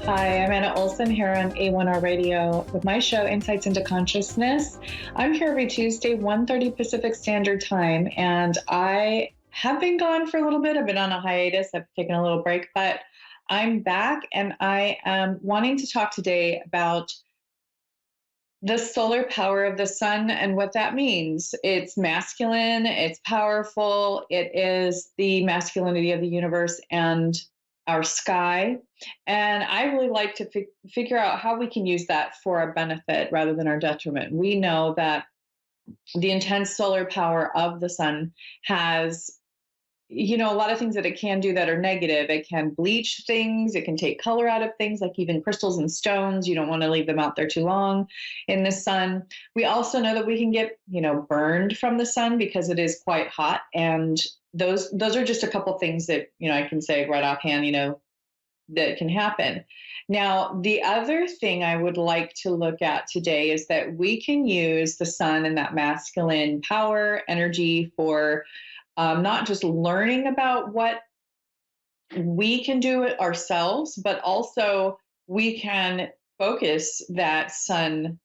Hi, I'm Anna Olsen here on A1R Radio with my show Insights into Consciousness. I'm here every Tuesday, 1:30 Pacific Standard Time, and I have been gone for a little bit. I've been on a hiatus. I've taken a little break, but I'm back and I am wanting to talk today about the solar power of the sun and what that means. It's masculine, it's powerful, it is the masculinity of the universe and our sky. And I really like to figure out how we can use that for our benefit rather than our detriment. We know that the intense solar power of the sun has a lot of things that it can do that are negative. It can bleach things, it can take color out of things, like even crystals and stones. You don't want to leave them out there too long in the sun. We also know that we can get, burned from the sun because it is quite hot. And those are just a couple things that, I can say right offhand, that can happen. Now, the other thing I would like to look at today is that we can use the sun and that masculine power, energy for not just learning about what we can do it ourselves, but also we can focus that sun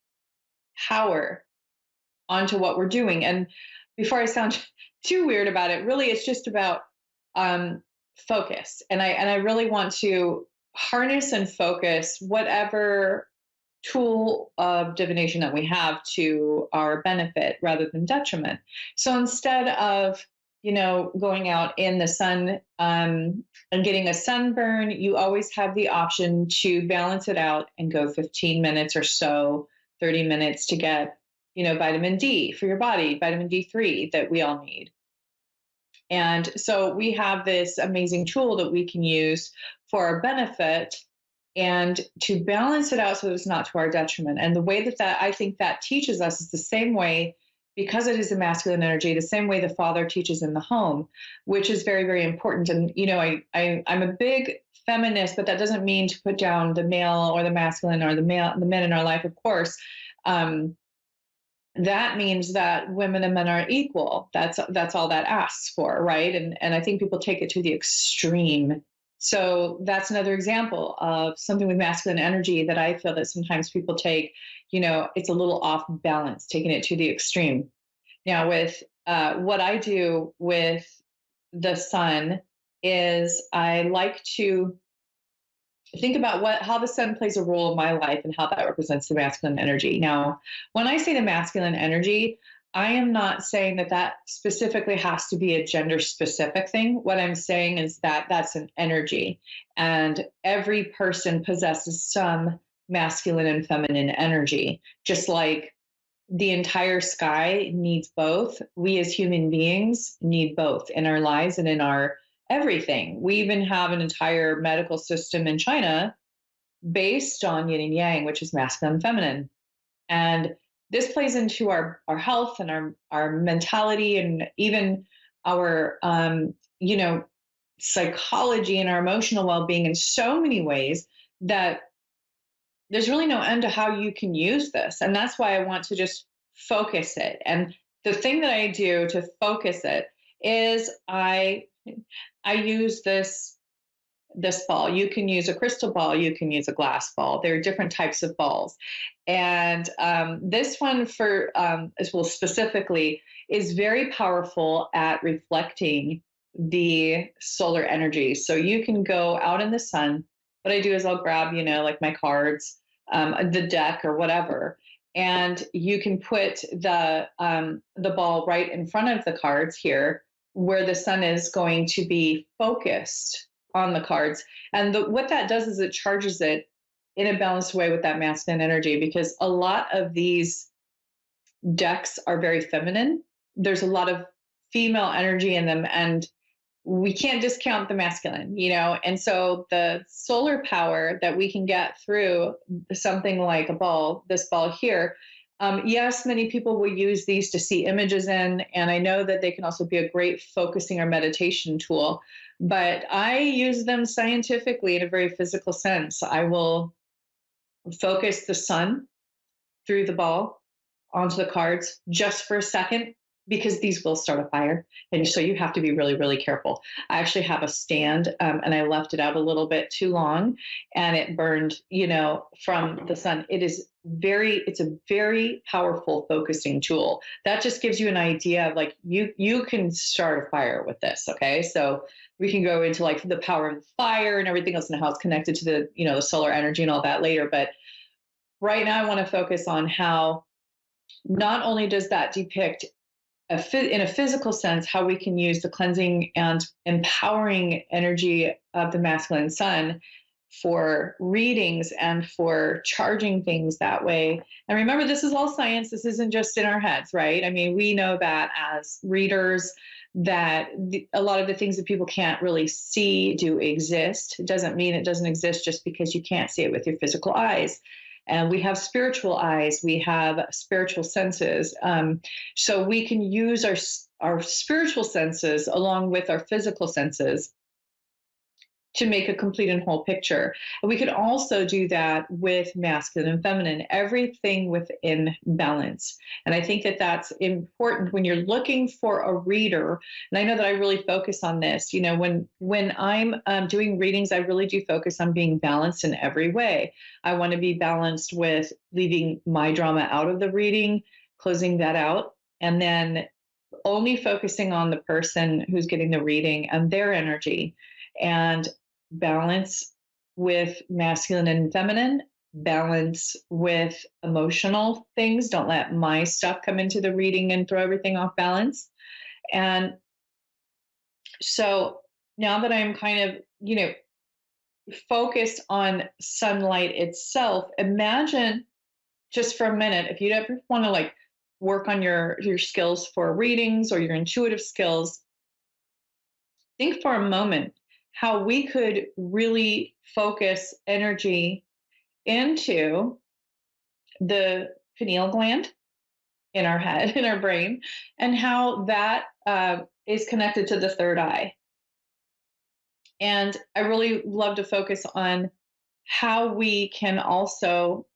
power onto what we're doing. And before I sound too weird about it, really, it's just about focus. And I really want to harness and focus whatever tool of divination that we have to our benefit rather than detriment. So instead of going out in the sun and getting a sunburn, you always have the option to balance it out and go 15 minutes or so, 30 minutes to get vitamin D for your body, vitamin D3 that we all need. And so we have this amazing tool that we can use for our benefit and to balance it out so that it's not to our detriment. And the way that I think that teaches us is the same way, because it is a masculine energy, the same way the father teaches in the home, which is very, very important. And, I'm a big feminist, but that doesn't mean to put down the male or the masculine or the men in our life, of course. That means that women and men are equal. That's all that asks for, right? And I think people take it to the extreme. So that's another example of something with masculine energy that I feel that sometimes people take, it's a little off balance, taking it to the extreme. Now, with what I do with the sun is I like to think about how the sun plays a role in my life and how that represents the masculine energy. Now, when I say the masculine energy, I am not saying that specifically has to be a gender specific thing. What I'm saying is that that's an energy, and every person possesses some masculine and feminine energy, just like the entire sky needs both. We as human beings need both in our lives and in our everything. We even have an entire medical system in China based on yin and yang, which is masculine and feminine. And this plays into our health and our mentality and even our, psychology and our emotional well-being in so many ways that there's really no end to how you can use this. And that's why I want to just focus it. And the thing that I do to focus it is I use this ball. You can use a crystal ball. You can use a glass ball. There are different types of balls. And this one as well specifically is very powerful at reflecting the solar energy. So you can go out in the sun. What I do is I'll grab, like my cards, the deck or whatever, and you can put the ball right in front of the cards here where the sun is going to be focused on the cards. And what that does is it charges it in a balanced way with that masculine energy, because a lot of these decks are very feminine. There's a lot of female energy in them, and we can't discount the masculine, And so the solar power that we can get through something like this ball here, yes, many people will use these to see images in, and I know that they can also be a great focusing or meditation tool, but I use them scientifically in a very physical sense. I will focus the sun through the ball onto the cards just for a second, because these will start a fire. And so you have to be really, really careful. I actually have a stand, and I left it out a little bit too long and it burned, from the sun. It's a very powerful focusing tool. That just gives you an idea of like, you can start a fire with this. Okay. So we can go into like the power of the fire and everything else and how it's connected to the solar energy and all that later. But right now I want to focus on how not only does that depict in a physical sense, how we can use the cleansing and empowering energy of the masculine sun for readings and for charging things that way. And remember, this is all science. This isn't just in our heads, right? I mean, we know that as readers, that a lot of the things that people can't really see do exist. It doesn't mean it doesn't exist just because you can't see it with your physical eyes. And we have spiritual eyes, we have spiritual senses. So we can use our spiritual senses along with our physical senses to make a complete and whole picture. And we can also do that with masculine and feminine, everything within balance. And I think that that's important when you're looking for a reader. And I know that I really focus on this. When I'm doing readings, I really do focus on being balanced in every way. I want to be balanced with leaving my drama out of the reading, closing that out, and then only focusing on the person who's getting the reading and their energy. And balance with masculine and feminine, balance with emotional things. Don't let my stuff come into the reading and throw everything off balance. And so now that I'm kind of, focused on sunlight itself, imagine just for a minute, if you ever want to like work on your skills for readings or your intuitive skills, think for a moment how we could really focus energy into the pineal gland in our head, in our brain, and how that is connected to the third eye. And I really love to focus on how we can also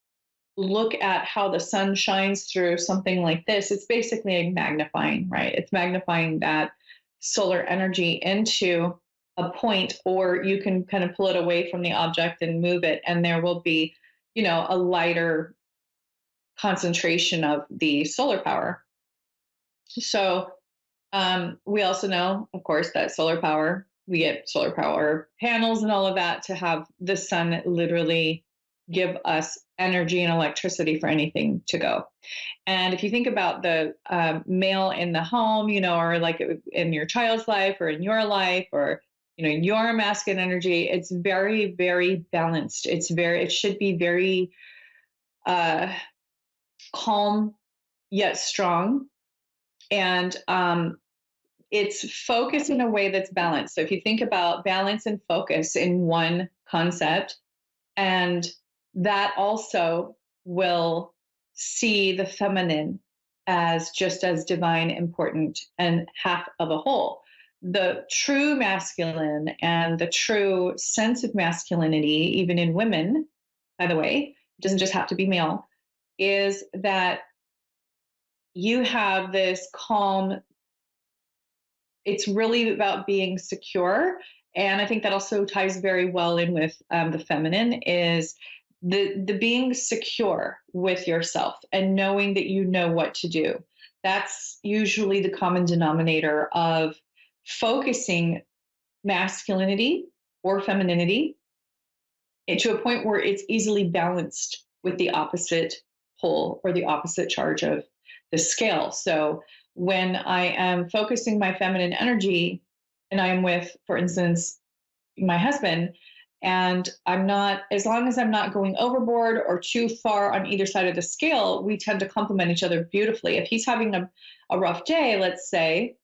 look at how the sun shines through something like this. It's basically a magnifying, right? It's magnifying that solar energy into a point, or you can kind of pull it away from the object and move it, and there will be, a lighter concentration of the solar power. So we also know, of course, that solar power, we get solar power panels and all of that to have the sun literally give us energy and electricity for anything to go. And if you think about the male in the home, or like in your child's life or in your life, or your masculine energy, it's very, very balanced. It should be very calm yet strong, and it's focused in a way that's balanced. So if you think about balance and focus in one concept, and that also will see the feminine as just as divine, important, and half of a whole. The true masculine and the true sense of masculinity, even in women, by the way, it doesn't just have to be male, is that you have this calm. It's really about being secure. And I think that also ties very well in with the feminine, is the being secure with yourself and knowing that you know what to do. That's usually the common denominator of focusing masculinity or femininity to a point where it's easily balanced with the opposite pole or the opposite charge of the scale. So when I am focusing my feminine energy and I'm with, for instance, my husband, and I'm not, as long as I'm not going overboard or too far on either side of the scale, we tend to complement each other beautifully. If he's having a rough day, let's say,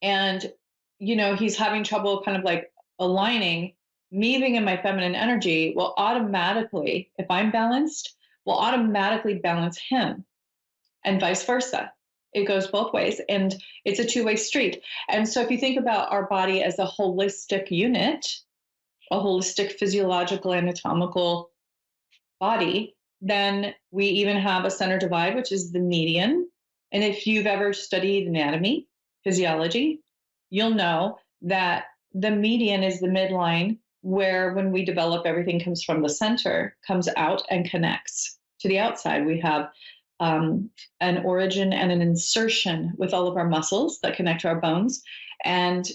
and he's having trouble kind of like aligning, me being in my feminine energy will automatically, if I'm balanced, will automatically balance him, and vice versa. It goes both ways, and it's a two-way street. And so if you think about our body as a holistic unit, a holistic physiological anatomical body, then we even have a center divide, which is the median, And if you've ever studied anatomy, physiology, you'll know that the median is the midline where when we develop, everything comes from the center, comes out and connects to the outside. We have an origin and an insertion with all of our muscles that connect to our bones. And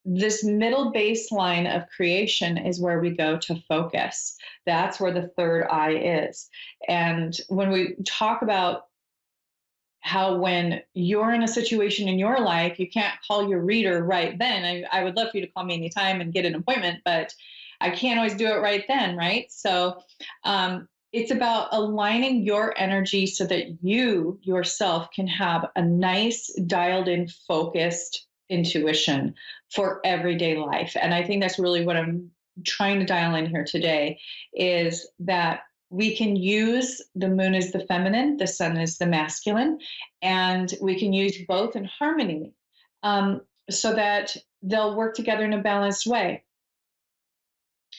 this middle baseline of creation is where we go to focus. That's where the third eye is. And when we talk about how when you're in a situation in your life, you can't call your reader right then. I would love for you to call me anytime and get an appointment, but I can't always do it right then, right? So it's about aligning your energy so that you yourself can have a nice, dialed in, focused intuition for everyday life. And I think that's really what I'm trying to dial in here today is that we can use the moon as the feminine, the sun is the masculine, and we can use both in harmony so that they'll work together in a balanced way.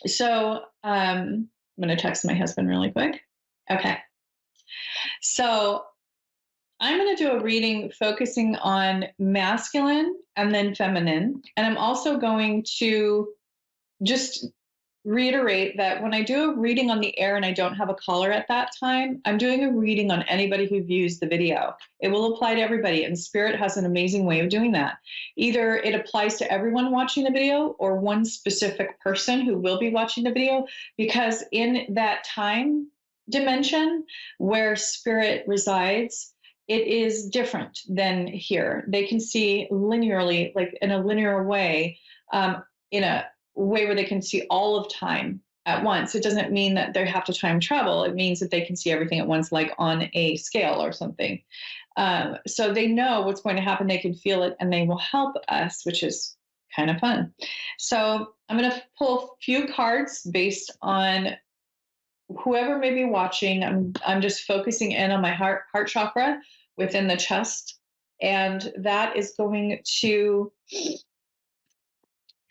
So I'm going to text my husband really quick. Okay. So I'm going to do a reading focusing on masculine and then feminine. And I'm also going to just reiterate that when I do a reading on the air and I don't have a caller at that time, I'm doing a reading on anybody who views the video. It will apply to everybody, and Spirit has an amazing way of doing that. Either it applies to everyone watching the video or one specific person who will be watching the video, because in that time dimension where Spirit resides, it is different than here. They can see linearly, like in a linear way, in a way where they can see all of time at once. It doesn't mean that they have to time travel. It means that they can see everything at once, like on a scale or something. So they know what's going to happen. They can feel it and they will help us, which is kind of fun. So I'm going to pull a few cards based on whoever may be watching. I'm just focusing in on my heart chakra within the chest. And that is going to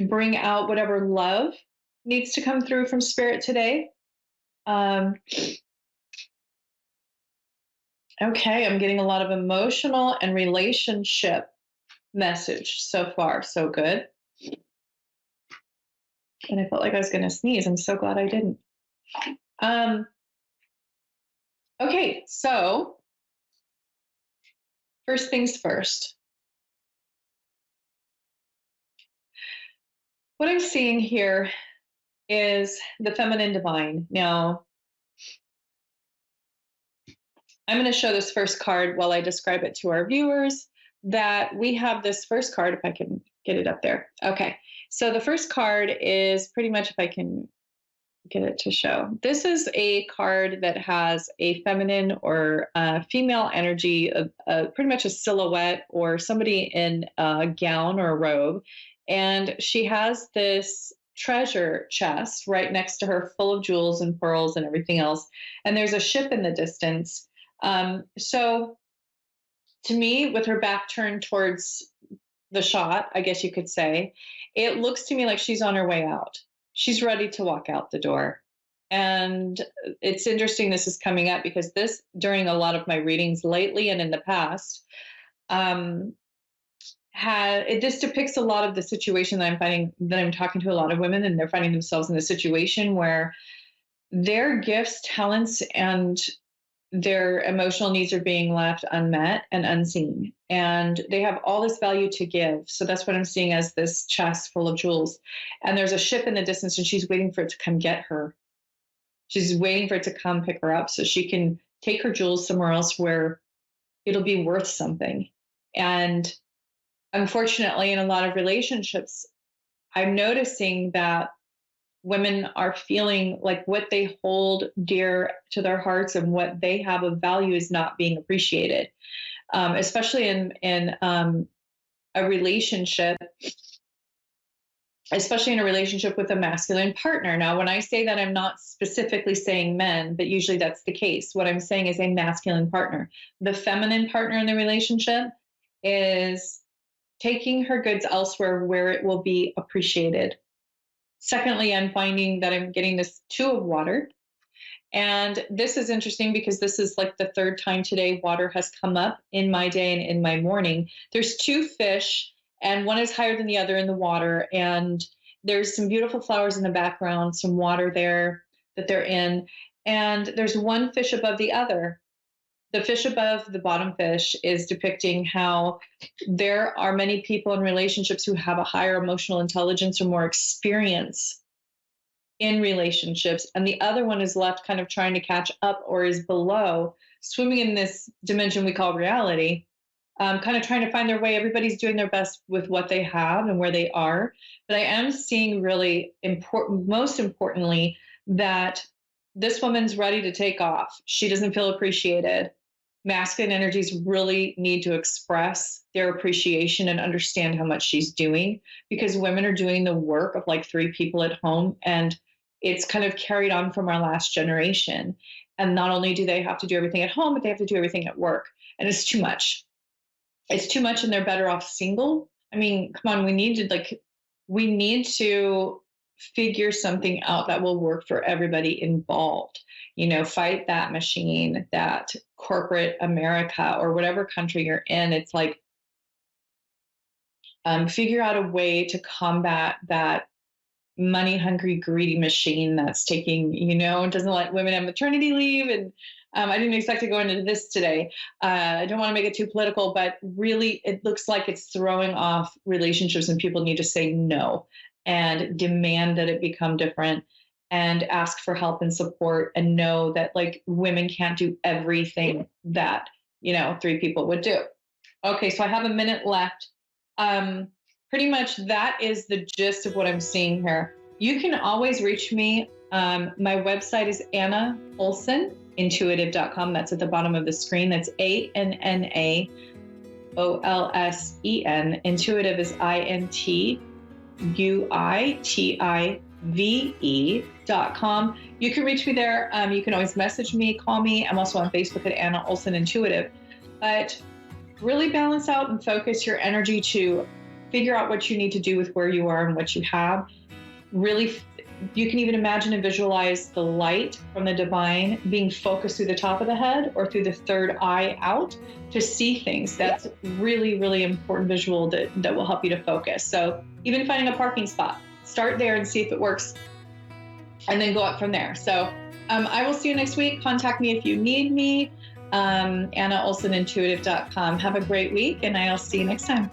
bring out whatever love needs to come through from Spirit today. Okay, I'm getting a lot of emotional and relationship message so far. So good. And I felt like I was going to sneeze. I'm so glad I didn't. Okay, so first things first. What I'm seeing here is the feminine divine. Now, I'm going to show this first card while I describe it to our viewers. That we have this first card, if I can get it up there. Okay, so the first card is pretty much, if I can get it to show. This is a card that has a feminine or female energy, pretty much a silhouette or somebody in a gown or a robe. And she has this treasure chest right next to her full of jewels and pearls and everything else. And there's a ship in the distance. So to me, with her back turned towards the shot, I guess you could say, it looks to me like she's on her way out. She's ready to walk out the door. And it's interesting this is coming up because this, during a lot of my readings lately and in the past, this depicts a lot of the situation that I'm finding, that I'm talking to a lot of women, and they're finding themselves in a situation where their gifts, talents, and their emotional needs are being left unmet and unseen. And they have all this value to give. So that's what I'm seeing as this chest full of jewels. And there's a ship in the distance, and she's waiting for it to come get her. She's waiting for it to come pick her up so she can take her jewels somewhere else where it'll be worth something. And unfortunately, in a lot of relationships, I'm noticing that women are feeling like what they hold dear to their hearts and what they have of value is not being appreciated, especially in a relationship, especially in a relationship with a masculine partner. Now, when I say that, I'm not specifically saying men, but usually that's the case. What I'm saying is a masculine partner. The feminine partner in the relationship is taking her goods elsewhere where it will be appreciated. Secondly, I'm finding that I'm getting this two of water. And this is interesting because this is like the third time today water has come up in my day and in my morning. There's two fish, and one is higher than the other in the water. And there's some beautiful flowers in the background, some water there that they're in. And there's one fish above the other. The fish above the bottom fish is depicting how there are many people in relationships who have a higher emotional intelligence or more experience in relationships, and the other one is left kind of trying to catch up or is below, swimming in this dimension we call reality, kind of trying to find their way. Everybody's doing their best with what they have and where they are. But I am seeing really important, most importantly, that this woman's ready to take off. She doesn't feel appreciated. Masculine energies really need to express their appreciation and understand how much she's doing, because women are doing the work of like three people at home, and it's kind of carried on from our last generation. And not only do they have to do everything at home, but they have to do everything at work. And it's too much. It's too much, and they're better off single. I mean, come on, we need to figure something out that will work for everybody involved. Fight that machine, that corporate America or whatever country you're in. It's like, figure out a way to combat that money hungry, greedy machine that's taking, doesn't let women have maternity leave. And I didn't exactly go into this today. I don't want to make it too political, but really it looks like it's throwing off relationships, and people need to say no and demand that it become different, and ask for help and support, and know that like women can't do everything that, three people would do. Okay, so I have a minute left. Pretty much that is the gist of what I'm seeing here. You can always reach me. My website is Anna Olsen, intuitive.com. That's at the bottom of the screen. That's ANNAOLSEN. Intuitive is INTUITIVE.com. You can reach me there. You can always message me, call me. I'm also on Facebook at Anna Olsen Intuitive. But really balance out and focus your energy to figure out what you need to do with where you are and what you have. Really, you can even imagine and visualize the light from the divine being focused through the top of the head or through the third eye out to see things. That's really, really important visual that will help you to focus. So even finding a parking spot, start there and see if it works, and then go up from there. So I will see you next week. Contact me if you need me. AnnaOlsenIntuitive.com. Have a great week, and I'll see you next time.